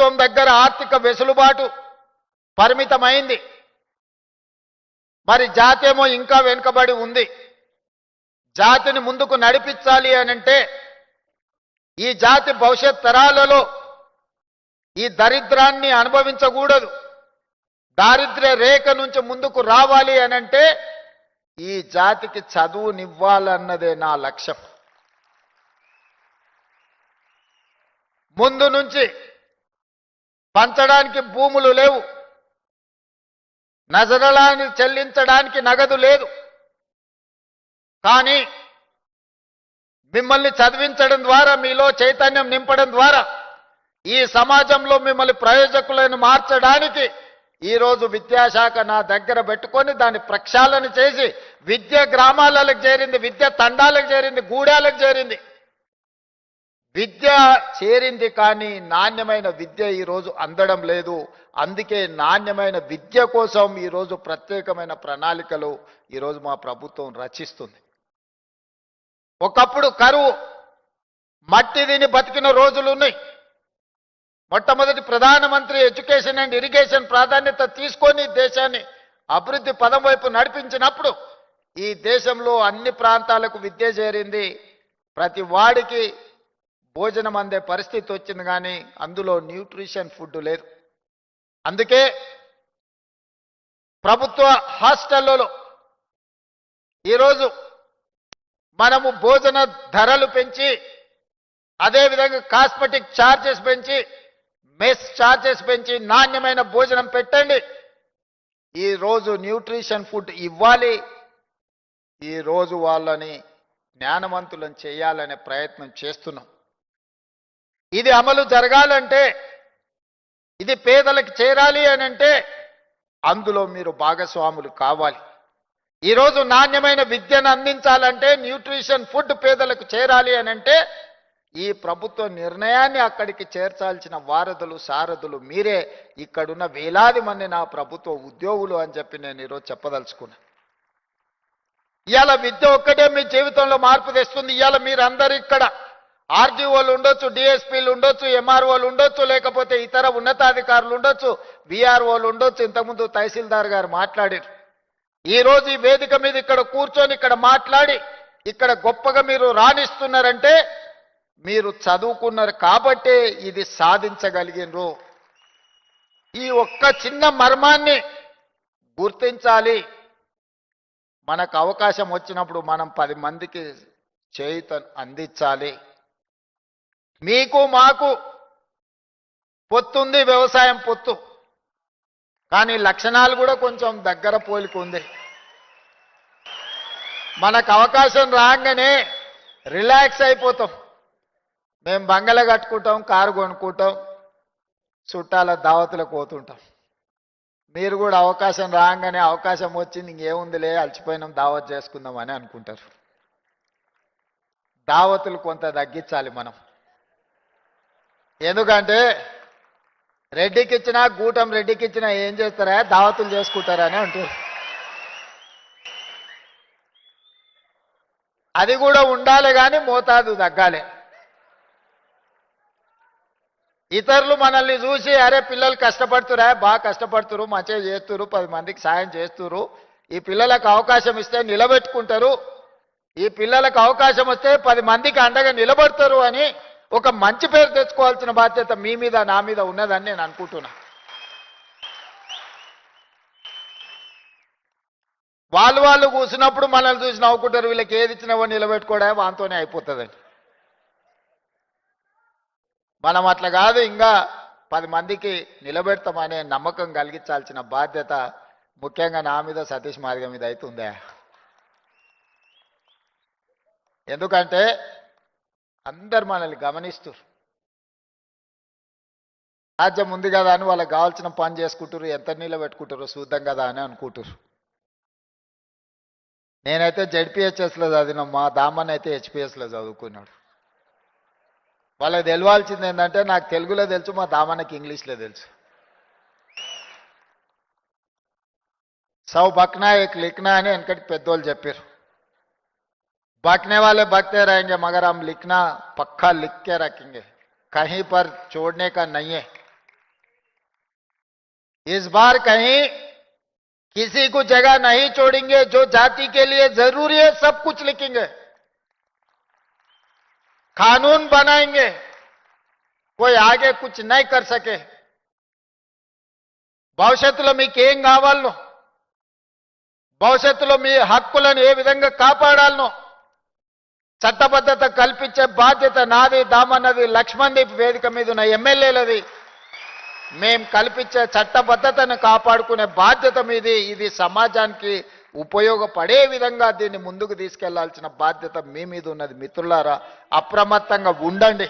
ప్రభుత్వం దగ్గర ఆర్థిక వెసులుబాటు పరిమితమైంది. మరి జాతి ఏమో ఇంకా వెనుకబడి ఉంది. జాతిని ముందుకు నడిపించాలి అనంటే ఈ జాతి భవిష్యత్ తరాలలో ఈ దరిద్రాన్ని అనుభవించకూడదు. దారిద్ర్య రేఖ నుంచి ముందుకు రావాలి అనంటే ఈ జాతికి చదువునివ్వాలన్నదే నా లక్ష్యం. ముందు నుంచి పంచడానికి భూములు లేవు, నజరలాన్ని చెల్లించడానికి నగదు లేదు. కానీ మిమ్మల్ని చదివించడం ద్వారా, మీలో చైతన్యం నింపడం ద్వారా ఈ సమాజంలో మిమ్మల్ని ప్రయోజకులను మార్చడానికి ఈరోజు విద్యాశాఖ నా దగ్గర పెట్టుకొని దాన్ని ప్రక్షాళన చేసి విద్య గ్రామాలకు చేరింది, విద్య తండాలకు చేరింది, గూడాలకు చేరింది. విద్య చేరింది కానీ నాణ్యమైన విద్య ఈరోజు అందడం లేదు. అందుకే నాణ్యమైన విద్య కోసం ఈరోజు ప్రత్యేకమైన ప్రణాళికలు ఈరోజు మా ప్రభుత్వం రచిస్తుంది. ఒకప్పుడు కరువు మట్టి తిని బతికిన రోజులు ఉన్నాయి. మొట్టమొదటి ప్రధానమంత్రి ఎడ్యుకేషన్ అండ్ ఇరిగేషన్ ప్రాధాన్యత తీసుకొని దేశాన్ని అభివృద్ధి పదం వైపు నడిపించినప్పుడు ఈ దేశంలో అన్ని ప్రాంతాలకు విద్య చేరింది. ప్రతి వాడికి భోజనం అందే పరిస్థితి వచ్చింది, కానీ అందులో న్యూట్రిషన్ ఫుడ్ లేదు. అందుకే ప్రభుత్వ హాస్టళ్లలో ఈరోజు మనము భోజన ధరలు పెంచి, అదేవిధంగా కాస్మెటిక్ ఛార్జెస్ పెంచి, మెస్ ఛార్జెస్ పెంచి నాణ్యమైన భోజనం పెట్టండి. ఈరోజు న్యూట్రిషన్ ఫుడ్ ఇవ్వాలి. ఈరోజు వాళ్ళని జ్ఞానవంతులను చేయాలనే ప్రయత్నం చేస్తున్నాం. ఇది అమలు జరగాలంటే, ఇది పేదలకు చేరాలి అని అంటే అందులో మీరు భాగస్వాములు కావాలి. ఈరోజు నాణ్యమైన విద్యను అందించాలంటే, న్యూట్రిషన్ ఫుడ్ పేదలకు చేరాలి అని అంటే ఈ ప్రభుత్వ నిర్ణయాన్ని అక్కడికి చేర్చాల్సిన వారధులు సారథులు మీరే. ఇక్కడున్న వేలాది మంది నా ప్రభుత్వ ఉద్యోగులు అని చెప్పి నేను ఈరోజు చెప్పదలుచుకున్నా. ఇవాళ విద్య ఒక్కటే మీ జీవితంలో మార్పు తెస్తుంది. ఇవాళ మీరందరూ ఇక్కడ ఆర్డీఓలు ఉండొచ్చు, డిఎస్పీలు ఉండొచ్చు, ఎంఆర్ఓలు ఉండొచ్చు, లేకపోతే ఇతర ఉన్నతాధికారులు ఉండొచ్చు, విఆర్ఓలు ఉండొచ్చు. ఇంతకుముందు తహసీల్దార్ గారు మాట్లాడారు. ఈరోజు ఈ వేదిక మీద ఇక్కడ కూర్చొని ఇక్కడ మాట్లాడి ఇక్కడ గొప్పగా మీరు రాణిస్తున్నారంటే మీరు చదువుకున్నారు కాబట్టే ఇది సాధించగలిగినరు. ఈ ఒక్క చిన్న మర్మాన్ని గుర్తించాలి. మనకు అవకాశం వచ్చినప్పుడు మనం 10 మందికి చేయూత అందించాలి. మీకు మాకు పొత్తుంది, వ్యవసాయం పొత్తు, కానీ లక్షణాలు కూడా కొంచెం దగ్గర పోలిక ఉంది. మనకు అవకాశం రాగానే రిలాక్స్ అయిపోతాం. మేము బంగళ కట్టుకుంటాం, కారు కొనుక్కుంటాం, చుట్టాల దావతులకు పోతుంటాం. మీరు కూడా అవకాశం రాగానే అవకాశం వచ్చింది ఇంకేముందిలే అలసిపోయినాం దావత్ చేసుకుందాం అని అనుకుంటారు. దావతులు కొంత తగ్గించాలి మనం. ఎందుకంటే రెడ్డికి ఇచ్చినా గూటం రెడ్డికి ఇచ్చినా ఏం చేస్తారా, దావతులు చేసుకుంటారా అని అంటారు. అది కూడా ఉండాలి కానీ మోతాదు తగ్గాలి. ఇతరులు మనల్ని చూసి అరే పిల్లలు కష్టపడుతురా, బాగా కష్టపడుతురు, మంచిగా చేస్తురు, 10 మందికి సాయం చేస్తురు, ఈ పిల్లలకు అవకాశం ఇస్తే నిలబెట్టుకుంటారు, ఈ పిల్లలకు అవకాశం వస్తే 10 మందికి అండగా నిలబడతారు అని ఒక మంచి పేరు తెచ్చుకోవాల్సిన బాధ్యత మీ మీద నా మీద ఉన్నదని నేను అనుకుంటున్నా. వాళ్ళు కూర్చున్నప్పుడు మనల్ని చూసి నవ్వుకుంటారు, వీళ్ళకి ఏది ఇచ్చినావో నిలబెట్టుకోవడా వాంతోనే అయిపోతుందని. మనం అట్లా కాదు, ఇంకా 10 మందికి నిలబెడతామనే నమ్మకం కలిగించాల్సిన బాధ్యత ముఖ్యంగా నా మీద, సతీష్ మార్గం మీద అవుతుందా. ఎందుకంటే అందరు మనల్ని గమనిస్తారు. రాజ్యం ఉంది కదా అని వాళ్ళకి కావాల్సిన పని చేసుకుంటారు, ఎంత నిలబెట్టుకుంటారో చూద్దాం కదా అని అనుకుంటారు. నేనైతే జెడ్పీహెచ్ఎస్లో చదివినా, మా దామన్ అయితే హెచ్పిఎస్లో చదువుకున్నాడు. వాళ్ళకి తెలవాల్సింది ఏంటంటే నాకు తెలుగులో తెలుసు, మా దామన్నకి ఇంగ్లీష్లో తెలుసు. సౌ బక్నా ఏక్ లిఖనా అని వెనకటి పెద్దోళ్ళు చెప్పారు. बकने वाले बकते रहेंगे मगर हम लिखना पक्का लिख के रखेंगे, कहीं पर छोड़ने का नहीं है. इस बार कहीं किसी को जगह नहीं छोड़ेंगे। जो जाति के लिए जरूरी है सब कुछ लिखेंगे, कानून बनाएंगे, कोई आगे कुछ नहीं कर सके। భవిష్యత్తులో మీకు ఏం కావాలనో, భవిష్యత్తులో మీ హక్కులను ఏ విధంగా కాపాడాలనో చట్టబద్ధత కల్పించే బాధ్యత నాది, దామన్నది, లక్ష్మణ్ దీప్ వేదిక మీద ఉన్న ఎమ్మెల్యేలది. మేం కల్పించే చట్టబద్ధతను కాపాడుకునే బాధ్యత మీది. ఇది సమాజానికి ఉపయోగపడే విధంగా దీన్ని ముందుకు తీసుకెళ్లాల్సిన బాధ్యత మీ మీద ఉన్నది. మిత్రులారా, అప్రమత్తంగా ఉండండి.